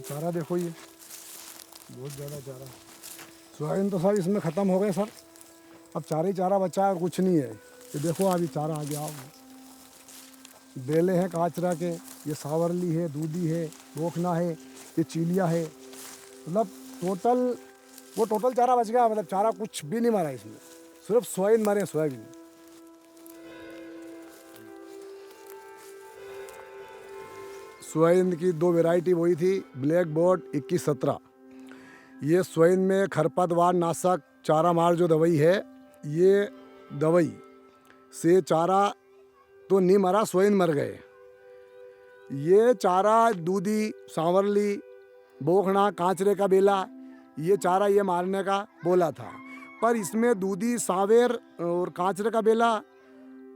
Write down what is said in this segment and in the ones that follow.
चारा देखो, ये बहुत ज़्यादा चारा। सोयाबीन तो सर इसमें ख़त्म हो गए सर, अब चारा ही चारा बचा है और कुछ नहीं है। ये देखो अभी चारा आ गया, बेले हैं काचरा के, ये सावरली है, दूधी है, बोखना है, ये चीलिया है। मतलब टोटल चारा बच गया, मतलब चारा कुछ भी नहीं मरा इसमें, सिर्फ सोयाबीन मरे, सोयाबीन। सोयाबीन की दो वैरायटी वही थी, ब्लैक बोर्ड 2117। ये सोयाबीन में खरपतवार नाशक चारा मार जो दवाई है, ये दवाई से चारा तो नहीं मरा, सोयाबीन मर गए। ये चारा दूधी, सांवरली, बोखना, कांचरे का बेला, ये चारा ये मारने का बोला था, पर इसमें दूधी, सांवेर और कांचरे का बेला,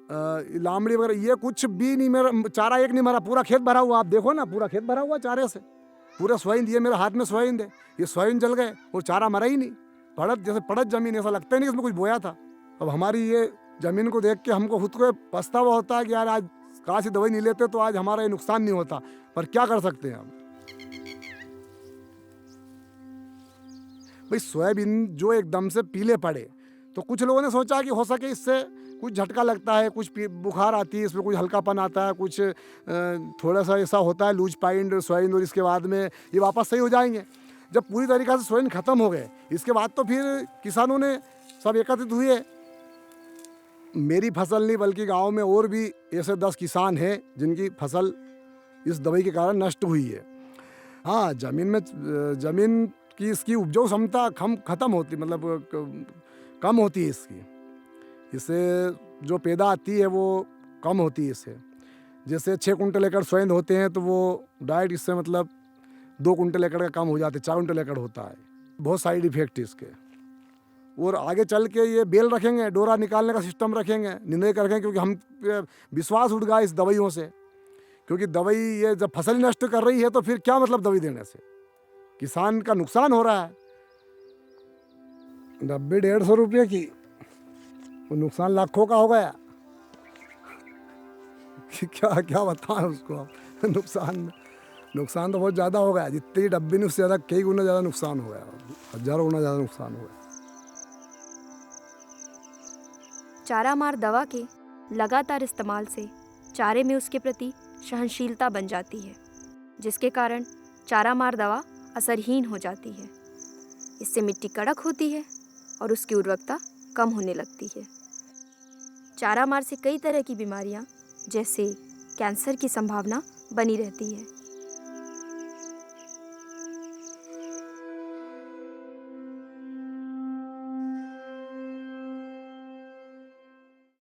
लामड़ी वगैरह ये कुछ भी नहीं मरा, चारा एक नहीं मरा, पूरा खेत भरा हुआ। आप देखो ना, पूरा खेत भरा हुआ चारे से, पूरा सोयाबीन। ये मेरे हाथ में सोयाबीन थे, ये सोयाबीन जल गए और चारा मरा ही नहीं। जैसे पड़त जमीन, ऐसा लगता ही नहीं इसमें कुछ बोया था। अब हमारी ये ज़मीन को देख के हमको खुद को पछतावा होता है कि यार आज कहाँ से दवाई नहीं लेते तो आज हमारा ये नुकसान नहीं होता, पर क्या कर सकते हैं हम। भाई सोयाबीन जो एकदम से पीले पड़े, तो कुछ लोगों ने सोचा कि हो सके इससे कुछ झटका लगता है, कुछ बुखार आती है, इसमें कुछ हल्कापन आता है, कुछ थोड़ा सा ऐसा होता है लूज पाइंड सोयाबीन, और इसके बाद में ये वापस सही हो जाएंगे। जब पूरी तरीक़े से सोयाबीन ख़त्म हो गए, इसके बाद तो फिर किसानों ने सब एकत्रित हुए। मेरी फसल नहीं बल्कि गांव में और भी ऐसे 10 किसान हैं जिनकी फसल इस दवाई के कारण नष्ट हुई है। हाँ, ज़मीन की इसकी उपजाऊ क्षमता ख़त्म होती, मतलब कम होती है इसकी, इससे जो पैदा आती है वो कम होती है इससे। जैसे 6 कुंटल एकड़ सोयाबीन होते हैं तो वो डाइट इससे मतलब 2 कुंटल एकड़ का कम हो जाते, 4 कुंटल एकड़ होता है। बहुत साइड इफेक्ट है इसके। और आगे चल के ये बेल रखेंगे, डोरा निकालने का सिस्टम रखेंगे, निर्णय करेंगे, क्योंकि हम विश्वास उठ गया इस दवाइयों से। क्योंकि दवाई ये जब फसल नष्ट कर रही है तो फिर क्या मतलब दवाई देने से, किसान का नुकसान हो रहा है। 90-150 रुपये की, वो नुकसान लाखों का हो गया। क्या क्या बताएं उसको आप। नुकसान तो बहुत ज़्यादा हो गया, जितनी डब्बी ने उससे ज़्यादा कई गुना ज़्यादा नुकसान हो गया, हज़ारों गुना ज़्यादा नुकसान हो गया। चारा मार दवा के लगातार इस्तेमाल से चारे में उसके प्रति सहनशीलता बन जाती है, जिसके कारण चारा मार दवा असरहीन हो जाती है। इससे मिट्टी कड़क होती है और उसकी उर्वरकता कम होने लगती है। चारा मार से कई तरह की बीमारियां जैसे कैंसर की संभावना बनी रहती है।